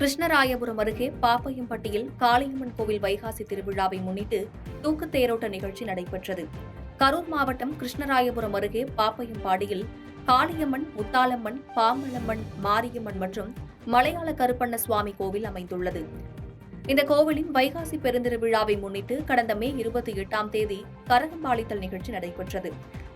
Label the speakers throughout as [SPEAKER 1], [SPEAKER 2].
[SPEAKER 1] கிருஷ்ணராயபுரம் அருகே பாப்பையம்பட்டியில் காளியம்மன் கோவில் வைகாசி திருவிழாவை முன்னிட்டு தூக்கு தேரோட்ட நிகழ்ச்சி நடைபெற்றது. கரூர் மாவட்டம் கிருஷ்ணராயபுரம் அருகே பாப்பையம்பாடியில் காளியம்மன், முத்தாலம்மன், பாம்பளம்மன், மாரியம்மன் மற்றும் மலையாள கருப்பண்ண சுவாமி கோவில் அமைந்துள்ளது. இந்த கோவிலின் வைகாசி பெருந்திருவிழாவை முன்னிட்டு கடந்த மே 28ஆம் தேதி கரகம்பாளித்தல் நிகழ்ச்சி நடைபெற்றது.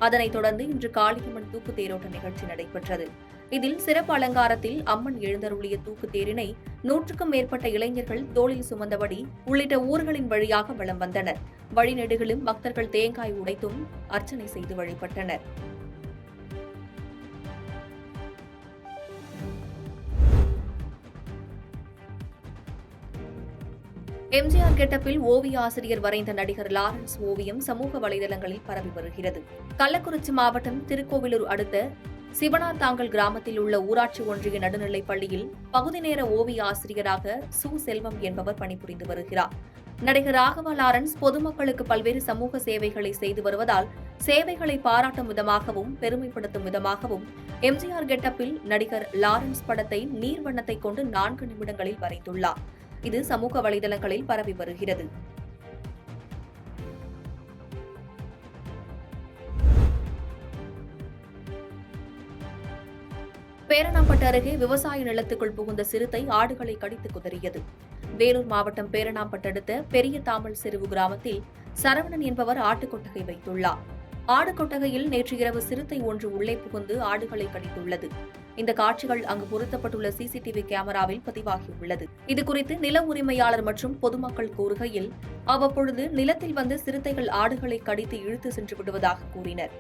[SPEAKER 1] அதனைத் தொடர்ந்து இன்று காளியம்மன் தூக்கு தேரோட்ட நிகழ்ச்சி நடைபெற்றது. இதில் சிறப்பு அலங்காரத்தில் அம்மன் எழுந்தருளிய தூக்கு தேரினை 100க்கும் மேற்பட்ட இளைஞர்கள் தோளில் சுமந்தபடி உள்ளிட்ட ஊர்களின் வழியாக வலம் வந்தனர். வழிநெடுகிலும் பக்தர்கள் தேங்காய் உடைத்தும் அர்ச்சனை செய்து வழிபட்டனர். எம்ஜிஆர் கெட்டப்பில் ஓவிய ஆசிரியர் வரைந்த நடிகர் லாரன்ஸ் ஓவியம் சமூக வலைதளங்களில் பரவி வருகிறது. கள்ளக்குறிச்சி மாவட்டம் திருக்கோவிலூர் அடுத்த சிவனார்தாங்கல் கிராமத்தில் உள்ள ஊராட்சி ஒன்றிய நடுநிலைப் பள்ளியில் பகுதி நேர ஓவிய ஆசிரியராக சு. செல்வம் என்பவர் பணிபுரிந்து வருகிறார். நடிகர் ராகவா லாரன்ஸ் பொதுமக்களுக்கு பல்வேறு சமூக சேவைகளை செய்து வருவதால் சேவைகளை பாராட்டும் விதமாகவும் பெருமைப்படுத்தும் விதமாகவும் எம்ஜிஆர் கெட்டப்பில் நடிகர் லாரன்ஸ் படத்தை நீர்வண்ணத்தை கொண்டு 4 நிமிடங்களில் வரைந்துள்ளார். இது சமூக வலைதளங்களில் பரவி வருகிறது. பேரணாம்பட்டு அருகே விவசாய நிலத்துக்குள் புகுந்த சிறுத்தை ஆடுகளை கடித்து குதறியது. வேலூர் மாவட்டம் பேரணாம்பட்டு அடுத்த பெரிய தாமல் செருவு கிராமத்தில் சரவணன் என்பவர் ஆட்டுக்கொட்டகை வைத்துள்ளார். ஆடு கொட்டகையில் நேற்று இரவு சிறுத்தை ஒன்று உள்ளே புகுந்து ஆடுகளை கடித்துள்ளது. இந்த காட்சிகள் அங்கு பொருத்தப்பட்டுள்ள சிசிடிவி கேமராவில் பதிவாகியுள்ளது. இதுகுறித்து நில உரிமையாளர் மற்றும் பொதுமக்கள் கூறுகையில், அவ்வப்பொழுது நிலத்தில் வந்து சிறுத்தைகள் ஆடுகளை கடித்து இழுத்து சென்று விடுவதாக கூறினர்.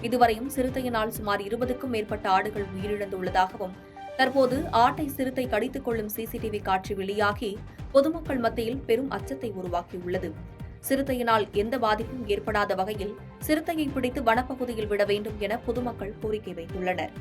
[SPEAKER 1] இதுவரையும் சிறுத்தையினால் சுமார் 20க்கும் மேற்பட்ட ஆடுகள் உயிரிழந்துள்ளதாகவும், தற்போது ஆட்டை சிறுத்தை கடித்துக் கொள்ளும் சிசிடிவி காட்சி வெளியாகி பொதுமக்கள் மத்தியில் பெரும் அச்சத்தை உருவாக்கியுள்ளது. சிறுத்தையினால் எந்த பாதிப்பும் ஏற்படாத வகையில் சிறுத்தையை பிடித்து வனப்பகுதியில் விட வேண்டும் என பொதுமக்கள் கோரிக்கை வைத்துள்ளனர்.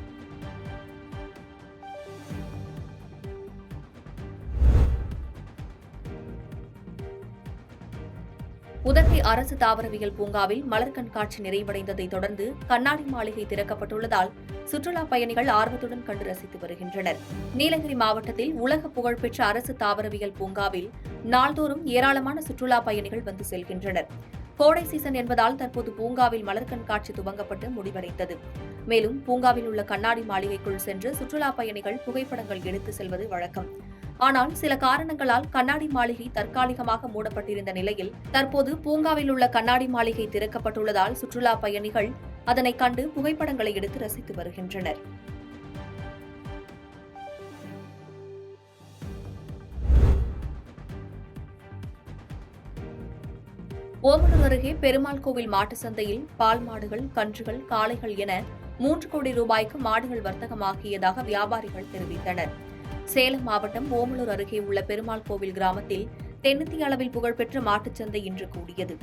[SPEAKER 1] உதகை அரசு தாவரவியல் பூங்காவில் மலர் கண்காட்சி நிறைவடைந்ததை தொடர்ந்து கண்ணாடி மாளிகை திறக்கப்பட்டுள்ளதால் சுற்றுலா பயணிகள் ஆர்வத்துடன் கண்டு ரசித்து வருகின்றனர். நீலகிரி மாவட்டத்தில் உலக புகழ்பெற்ற அரசு தாவரவியல் பூங்காவில் நாள்தோறும் ஏராளமான சுற்றுலா பயணிகள் வந்து செல்கின்றனர். கோடை சீசன் என்பதால் தற்போது பூங்காவில் மலர் கண்காட்சி துவங்கப்பட்டு முடிவடைந்தது. மேலும் பூங்காவில் உள்ள கண்ணாடி மாளிகைக்குள் சென்று சுற்றுலா பயணிகள் புகைப்படங்கள் எடுத்து செல்வது வழக்கம். ஆனால் சில காரணங்களால் கண்ணாடி மாளிகை தற்காலிகமாக மூடப்பட்டிருந்த நிலையில் தற்போது பூங்காவில் உள்ள கண்ணாடி மாளிகை திறக்கப்பட்டுள்ளதால் சுற்றுலா பயணிகள் அதனை கண்டு புகைப்படங்களை எடுத்து ரசித்து வருகின்றனர். ஓமலூர் அருகே பெருமாள் கோவில் மாட்டு சந்தையில் பால் மாடுகள், கன்றுகள், காளைகள் என 3 கோடி ரூபாய்க்கு மாடுகள் வர்த்தகமாகியதாக வியாபாரிகள் தெரிவித்தனர். சேலம் மாவட்டம் ஓமலூர் அருகே உள்ள பெருமாள் கோவில் கிராமத்தில் தென்னிந்திய அளவில் புகழ்பெற்ற மாட்டுச்சந்தை இன்று கூடியது.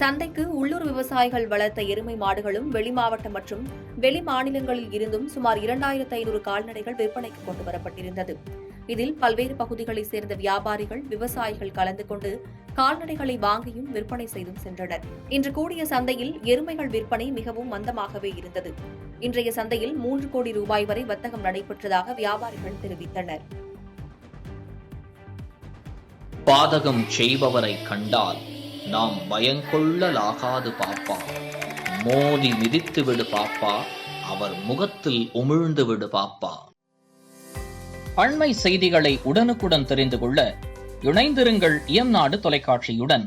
[SPEAKER 1] சந்தைக்கு உள்ளூர் விவசாயிகள் வளர்த்த எருமை மாடுகளும் வெளி மாவட்டம் மற்றும் வெளி மாநிலங்களில் இருந்தும் சுமார் 2500 கால்நடைகள் விற்பனைக்கு கொண்டு வரப்பட்டிருந்தது. இதில் பல்வேறு பகுதிகளைச் சேர்ந்த வியாபாரிகள், விவசாயிகள் கலந்து கொண்டு கால்நடைகளை வாங்கியும் விற்பனை செய்தும் சென்றனர். இன்று கூடிய சந்தையில் எருமைகள் விற்பனை மிகவும் மந்தமாகவே இருந்தது. இன்றைய சந்தையில் 3 கோடி ரூபாய் வரை வர்த்தகம் நடைபெற்றதாக வியாபாரிகள் தெரிவித்தனர்.
[SPEAKER 2] பாதகம் செய்பவரை கண்டால் நாம் பயங்கொள்ளலாகாது பாப்பா, மோதி மிதித்து விடு பாப்பா, அவர் முகத்தில் உமிழ்ந்து விடு பாப்பா. அண்மை செய்திகளை உடனுக்குடன் தெரிந்து கொள்ள இணைந்திருங்கள் இயம்நாடு தொலைக்காட்சியுடன்.